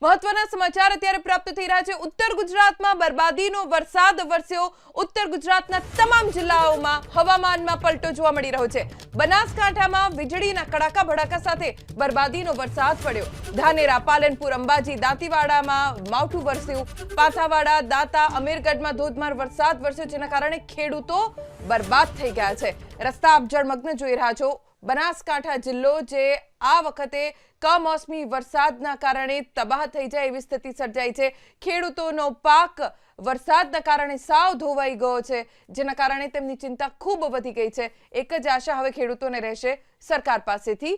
મહત્વના સમાચાર અત્યારે પ્રાપ્ત થઈ રહ્યા છે। ઉત્તર ગુજરાતમાં બરબાદીનો વરસાદ વરસ્યો। ઉત્તર ગુજરાતના તમામ જિલ્લાઓમાં હવામાનમાં પલટો જોવા મળી રહ્યો છે। બનાસકાંઠામાં વીજળીના કડાકા ભડાકા સાથે બરબાદીનો વરસાદ પડ્યો। ધાનેરા, પાલનપુર, અંબાજી, દાંતીવાડામાં માવઠું વરસ્યું। પાથાવાડા, દાતા, અમીરગઢમાં ધોધમાર વરસાદ વરસ્યો, જેના કારણે ખેડૂતો બરબાદ થઈ ગયા છે। રસ્તા આપ જળમગ્ન જોઈ રહ્યા છો। બનાસકાંઠા જિલ્લો જે આ વખતે કમોસમી વરસાદના કારણે તબાહ થઈ જાય એવી સ્થિતિ સર્જાઈ છે। ખેડૂતોનો પાક વરસાદના કારણે સાવ ધોવાઈ ગયો છે, જેના કારણે તેમની ચિંતા ખૂબ વધી ગઈ છે। એક જ આશા હવે ખેડૂતોને રહેશે સરકાર પાસેથી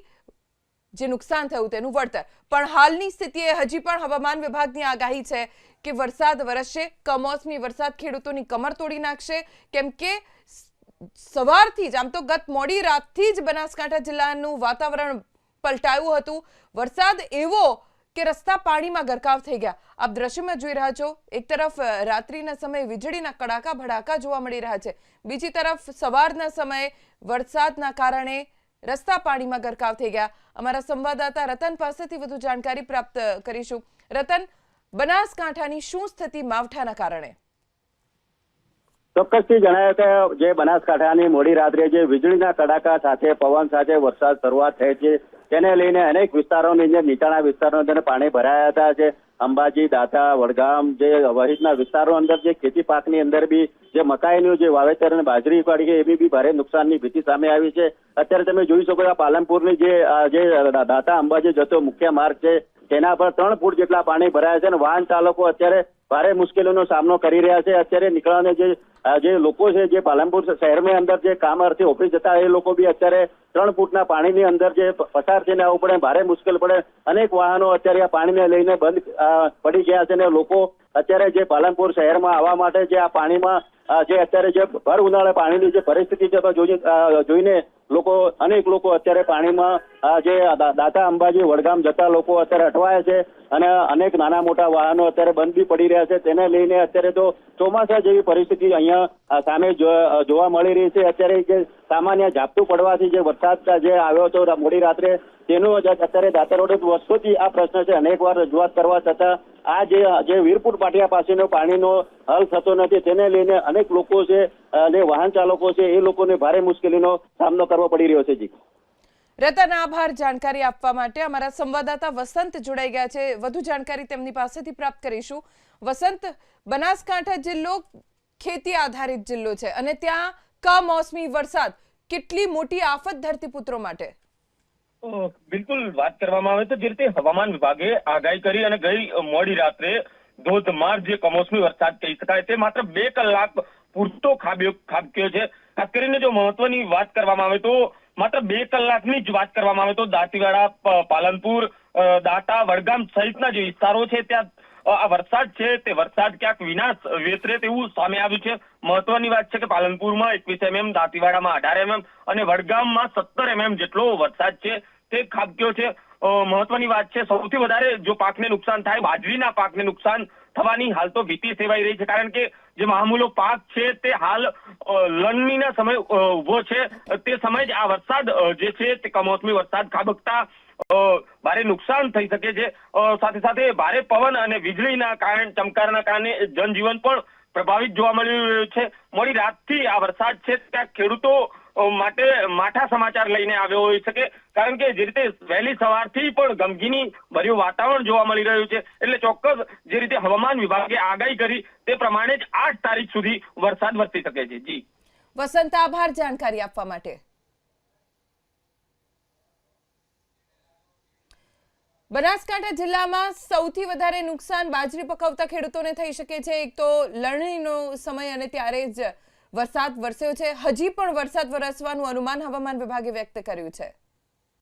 જે નુકસાન થયું તેનું વળતર। પણ હાલની સ્થિતિએ હજી પણ હવામાન વિભાગની આગાહી છે કે વરસાદ વરસશે। કમોસમી વરસાદ ખેડૂતોની કમર તોડી નાખશે, કેમ કે સવારથી જ, આમ તો ગત મોડી રાતથી જ બનાસકાંઠા જિલ્લાનું વાતાવરણ પલટાયું હતું। વરસાદ એવો કે રસ્તા પાણીમાં ગરકાવ થઈ ગયા। આપ દ્રશ્યમાં જોઈ રહ્યા છો, એક તરફ રાત્રિના સમયે વીજળીના કડાકા ભડાકા જોવા મળી રહ્યા છે, બીજી તરફ સવારના સમયે વરસાદના કારણે રસ્તા પાણીમાં ગરકાવ થઈ ગયા। અમારા સંવાદદાતા રતન પાસેથી વધુ જાણકારી પ્રાપ્ત કરીશું। રતન, બનાસકાંઠાની શું સ્થિતિ માવઠાના કારણે? ચોક્કસથી જણાવ્યું કે જે બનાસકાંઠાની મોડી રાત્રે જે વીજળીના કડાકા સાથે પવન સાથે વરસાદ શરૂઆત થઈ છે, તેને લઈને અનેક વિસ્તારોની જે નીચાણા વિસ્તારોની અંદર પાણી ભરાયા હતા। જે અંબાજી, દાતા, વડગામ જે વહિતના વિસ્તારો અંદર જે ખેતી પાકની અંદર બી જે મકાઈનું જે વાવેતર અને બાજરી પડી ગઈ એવી બી ભારે નુકસાનની ભીતિ સામે આવી છે। અત્યારે તમે જોઈ શકો છો પાલનપુરની જે દાતા અંબાજી જતો મુખ્ય માર્ગ છે, તેના પર 3 ફૂટ જેટલા પાણી ભરાયા છે અને વાહન ચાલકો અત્યારે ભારે મુશ્કેલીનો સામનો કરી રહ્યા છે। અત્યારે નીકળવાને જે લોકો છે, જે પાલનપુર શહેરની અંદર જે કામ અર્થે ઓફિસ જતા એ લોકો બી અત્યારે 3 ફૂટના પાણીની અંદર જે પસાર થઈને આવવું પડે, ભારે મુશ્કેલ પડે। અનેક વાહનો અત્યારે આ પાણીને લઈને બંધ પડી ગયા છે અને લોકો અત્યારે જે પાલનપુર શહેરમાં આવવા માટે જે આ પાણીમાં જે અત્યારે જે ભર ઉનાળે પાણીની જે પરિસ્થિતિ છે જોઈને અનેક લોકો અત્યારે પાણીમાં જે દાતા અંબાજી વડગામ જતા લોકો અત્યારે અટવાયા છે અને અનેક નાના મોટા વાહનો અત્યારે બંધ બી પડી રહ્યા છે। તેને લઈને અત્યારે તો ચોમાસા જેવી પરિસ્થિતિ અહીંયા સામે જોવા મળી રહી છે। અત્યારે જે સામાન્ય ઝાપટું પડવાથી જે વરસાદ જે આવ્યો હતો મોડી રાત્રે, તેનો અત્યારે દાતા રોડ વર્ષોથી આ પ્રશ્ન છે, અનેક વાર રજૂઆત કરવા છતાં આ જે વીરપુર પાટિયા પાસેનો પાણીનો હલ થતો નથી, તેને લઈને અનેક લોકો છે, જે વાહન ચાલકો છે, એ લોકોને ભારે મુશ્કેલીનો સામનો કરવો પડી રહ્યો છે। જી રતન, આભાર જાણકારી આપવા માટે। અમારા સંવાદદાતા વસંત જોડાઈ ગયા છે, વધુ જાણકારી તેમની પાસેથી પ્રાપ્ત કરીશું। વસંત, બનાસકાંઠા જિલ્લો ખેતી આધારિત જિલ્લો છે અને ત્યાં કમોસમી વરસાદ કેટલી મોટી આફત ધરતીપુત્રો માટે? બિલકુલ, વાત કરવામાં આવે તો જે રીતે હવામાન વિભાગે આગાહી કરી અને ગઈ મોડી રાત્રે ધોધમાર જે કમોસમી વરસાદ કહી શકાય તે માત્ર 2 કલાક પૂરતો ખાબક્યો છે। ખાસ કરીને જો મહત્વની વાત કરવામાં આવે તો માત્ર 2 કલાકની જ વાત કરવામાં આવે તો દાંતીવાડા, પાલનપુર, દાતા, વડગામ સહિતના જે વિસ્તારો છે ત્યાં આ વરસાદ છે તે વરસાદ ક્યાંક વિનાશ વેતરે તેવું સામે આવ્યું છે। મહત્વની વાત છે કે પાલનપુરમાં 21 mm, દાંતીવાડામાં 18 mm અને વડગામમાં 17 mm જેટલો વરસાદ છે તે ખાબક્યો છે। મહત્વની વાત છે, સૌથી વધારે જો પાકને નુકસાન થાય, બાજરીના પાકને નુકસાન થવાની હાલ તો ભીતિ સેવાઈ રહી છે, કારણ કે જે મહામૂલો પાક છે તે હાલ લણણીના સમય ઉભો છે, તે સમય જ આ વરસાદ જે છે તે કમોસમી વરસાદ ખાબકતા ભારે નુકસાન થઈ શકે છે। સાથે સાથે ભારે પવન અને વીજળીના કારણે, ચમકારના કારણે જનજીવન પણ પ્રભાવિત જોવા મળી રહ્યું છે। મોડી રાતથી આ વરસાદ છે ત્યાં ખેડૂતો માટે માઠા સમાચાર લઈને આવ્યો હોઈ શકે, કારણ કે જે રીતે વહેલી સવારથી પણ ગમગીની ભર્યું વાતાવરણ જોવા મળી રહ્યું છે, એટલે ચોક્કસ જે રીતે હવામાન વિભાગે આગાહી કરી તે પ્રમાણે જ 8 તારીખ સુધી વરસાદ વરસી શકે છે। જી વસંત, આભાર જાણકારી આપવા માટે। બનાસકાંઠા જિલ્લામાં સૌથી વધારે નુકસાન બાજરી પકવતા ખેડૂતોને થઈ શકે છે। એક તો લણણીનો સમય અને ત્યારે જ વરસાદ વરસ્યો છે, હજી પણ વરસાદ વરસવાનું અનુમાન હવામાન વિભાગે વ્યક્ત કર્યું છે।